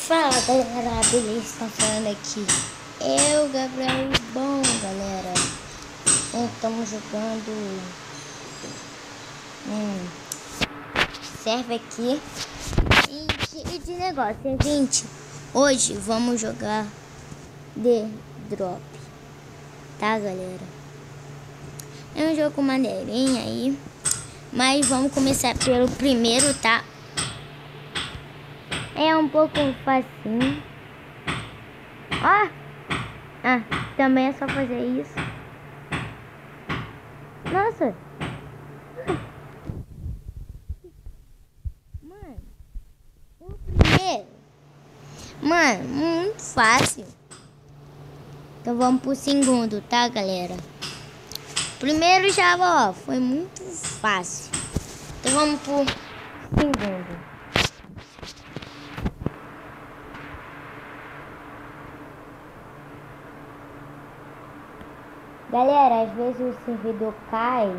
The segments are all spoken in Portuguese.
Fala galera, beleza? Tá falando aqui eu, Gabriel. Bom galera, estamos jogando serve aqui e de negócio, gente. Hoje vamos jogar The Drop, tá galera? É um jogo com maneirinha aí, mas vamos começar pelo primeiro, tá? É um pouco facinho. Também é só fazer isso. Nossa. Mano, o primeiro. Mano, muito fácil. Então vamos pro segundo, tá galera? Primeiro já, ó, foi muito fácil. Então vamos pro segundo. Galera, às vezes o servidor cai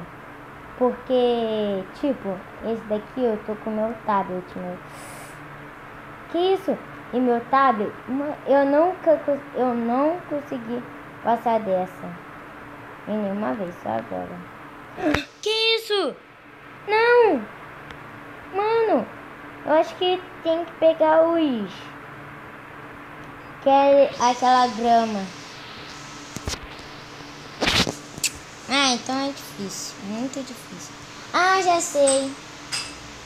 porque, tipo, esse daqui eu tô com meu tablet, né? Que isso? E meu tablet, eu não consegui passar dessa em nenhuma vez, só agora. Que isso? Não! Mano, eu acho que tem que pegar aquela grama. Então é difícil, muito difícil. Já sei.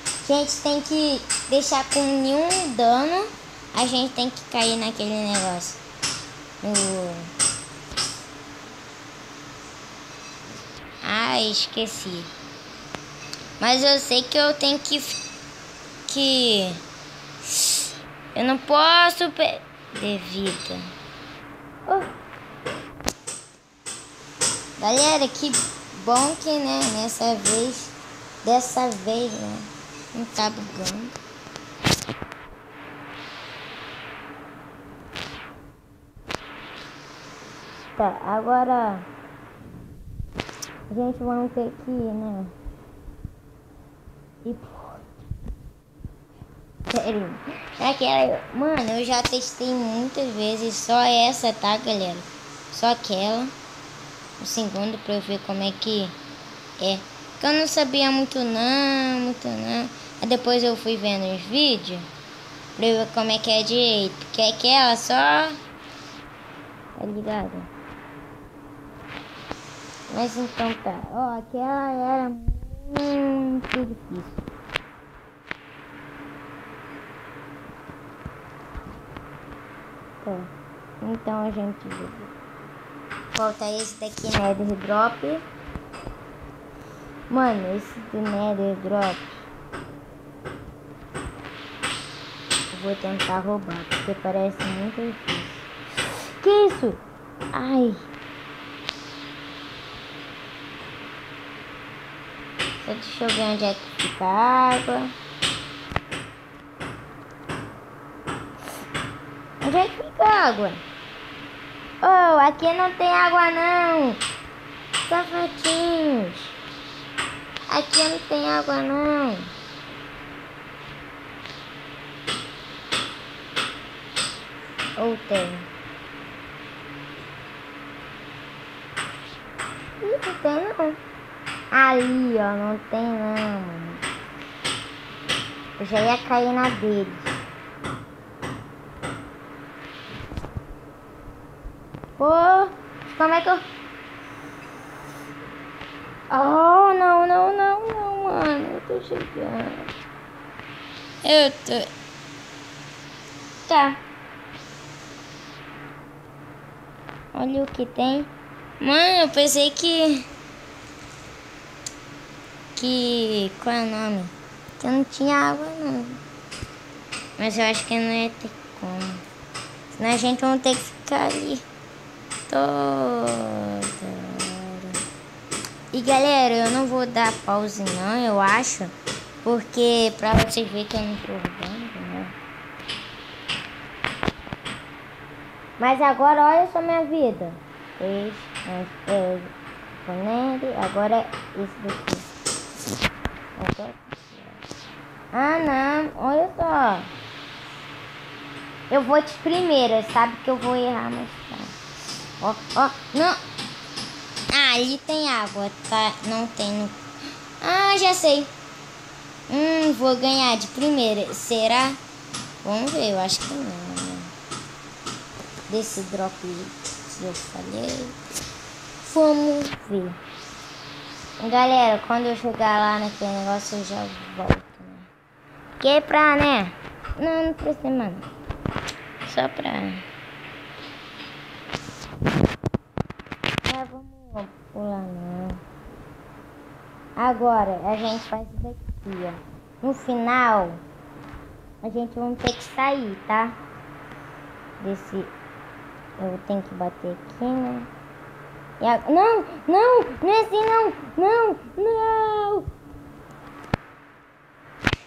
A gente tem que deixar com nenhum dano. A gente tem que cair naquele negócio. Esqueci. Mas eu sei que eu tenho que eu não posso perder vida. Galera, que bom que, né, dessa vez, né, não tá bugando. Tá, agora a gente vai ter que, né, sério, mano, eu já testei muitas vezes, só essa, tá, galera? Só aquela. O segundo pra eu ver como é que é. Porque eu não sabia muito não. Aí depois eu fui vendo os vídeos pra eu ver como é que é direito. Porque aquela só... Tá ligado? Mas então tá. Aquela era muito difícil. Tá. Então a gente... Falta esse daqui, Nether Drop. Mano, esse do Nether Drop eu vou tentar roubar, porque parece muito difícil. Que isso? Só deixa eu ver onde é que fica a água. Onde é que fica a água? Aqui não tem água não, safadinhos. Aqui não tem água não. Ou tem? Não tem não. Ali, ó, não tem não, mano. Eu já ia cair na dele. Como é que eu... não, mano. Eu tô chegando. Tá. Olha o que tem. Mano, eu pensei que... Qual é o nome? Que não tinha água, não. Mas eu acho que não ia ter como. Senão a gente vai ter que ficar ali toda hora. E galera, eu não vou dar pause não, eu acho, porque pra vocês verem que eu não tô roubando, né? Mas agora olha só minha vida. Agora é esse daqui. Não, olha só. Eu vou de primeira, sabe que eu vou errar mais tarde. Ó, ó, não. Ah, ali tem água, tá? Não tem no... Ah, já sei. Vou ganhar de primeira. Será? Vamos ver, eu acho que não, né? Desse drop que eu falei. Vamos ver. Galera, quando eu chegar lá naquele negócio, eu já volto, né? Que é pra, né? Não precisa, mano. Só pra... vamos pular, não. Agora, a gente faz isso daqui, ó. No final, a gente vai ter que sair, tá? Desse... Eu tenho que bater aqui, né? Não, não é assim, não.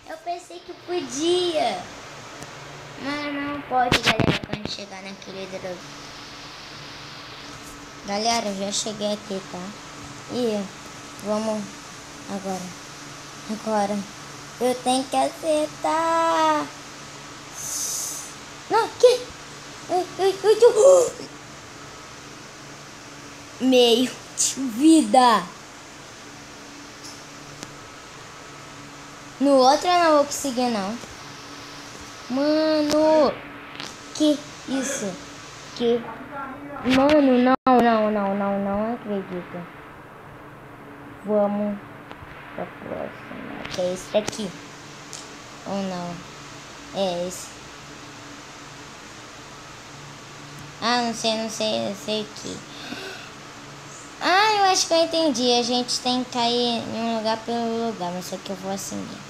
Eu pensei que podia. Mas não pode, galera, quando chegar naquele drop. Galera, eu já cheguei aqui, tá? E vamos agora. Eu tenho que acertar. Não, que? Meio de vida. No outro eu não vou conseguir, não. Mano, que isso? Que? Mano, não acredito. Vamos pra próxima. Que é esse daqui. Ou não? É esse. Ah, não sei o que. Ah, eu acho que eu entendi. A gente tem que cair em um lugar pelo lugar, mas só que eu vou assim mesmo.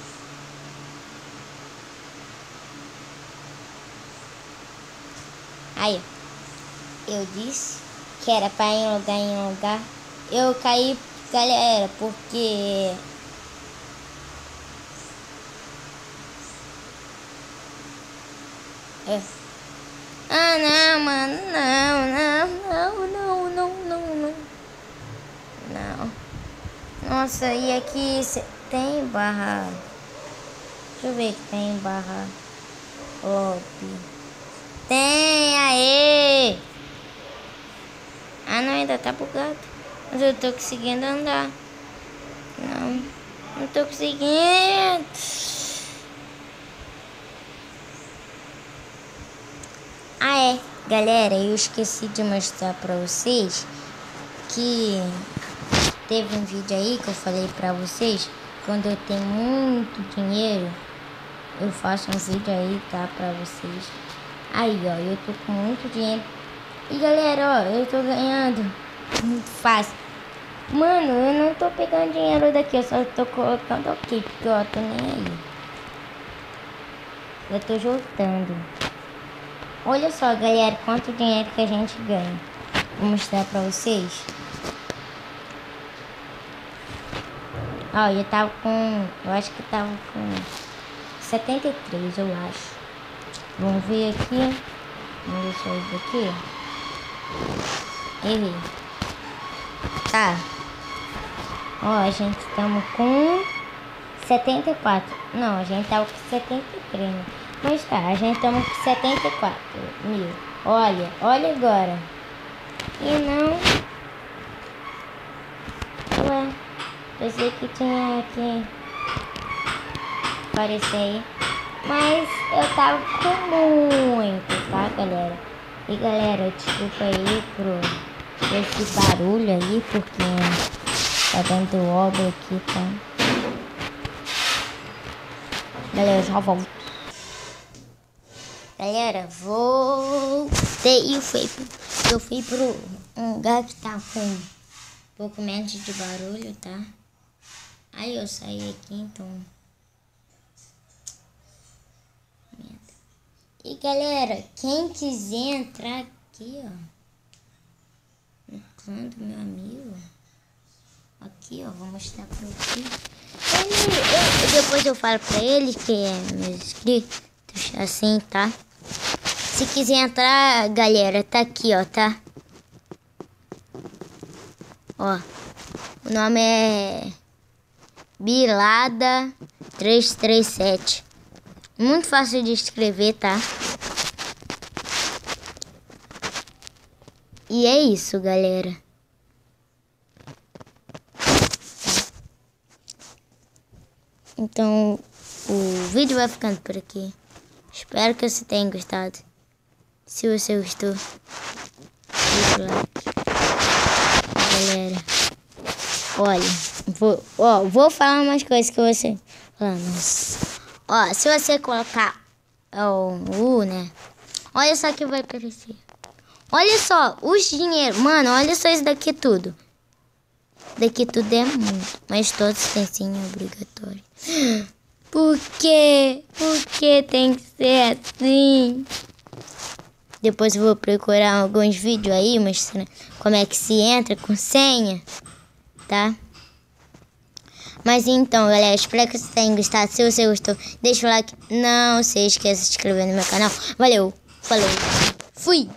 Aí, eu disse que era pra ir em lugar. Eu caí, galera, porque... Ah, não, mano, não. Nossa, e aqui tem barra... Deixa eu ver que tem barra... Lobby. Tem, aê! Ah, não, ainda tá bugado. Mas eu tô conseguindo andar. Não tô conseguindo. Ah, é. Galera, eu esqueci de mostrar pra vocês que teve um vídeo aí que eu falei pra vocês. Quando eu tenho muito dinheiro, eu faço um vídeo aí, tá? Pra vocês. Aí, ó, eu tô com muito dinheiro. E galera, ó, eu tô ganhando muito fácil. Mano, eu não tô pegando dinheiro daqui, eu só tô colocando aqui, porque ó, tô nem aí. Eu tô juntando. Olha só, galera, quanto dinheiro que a gente ganha. Vou mostrar pra vocês. Ó, eu tava com... Eu acho que tava com 73, eu acho. Vamos ver aqui. Vamos deixar isso aqui. Errei. Tá. Ó, a gente estamos com 74. Não, a gente tava com 73, né? Mas tá, a gente estamos com 74 mil. Olha agora. E não... Ué, pensei que tinha que aparecer aí. Mas eu tava com muito, tá, galera? E galera, desculpa aí por esse barulho aí, porque tá dando obra aqui, tá? Galera, já volto. Galera, voltei. Eu fui pro um lugar que tá com um pouco menos de barulho, tá? Aí eu saí aqui, então... E galera, quem quiser entrar aqui, ó, no clã do meu amigo, aqui, ó, vou mostrar pra vocês. Depois eu falo pra ele que é meu inscrito, assim, tá? Se quiser entrar, galera, tá aqui, ó, tá? Ó, o nome é Bilada 337. Muito fácil de escrever, tá? E é isso, galera. Então, o vídeo vai ficando por aqui. Espero que você tenha gostado. Se você gostou, deixa o like. Galera, olha, vou falar umas coisas que você... Nossa. Ó, se você colocar o né? Olha só que vai aparecer. Olha só, os dinheiros. Mano, olha só isso daqui tudo. Daqui tudo é muito. Mas todos têm sim, é obrigatório. Por quê? Por que tem que ser assim? Depois eu vou procurar alguns vídeos aí mostrando como é que se entra com senha, tá? Mas então, galera, espero que vocês tenham gostado. Se você gostou, deixa o like. Não se esqueça de se inscrever no meu canal. Valeu, falou, fui!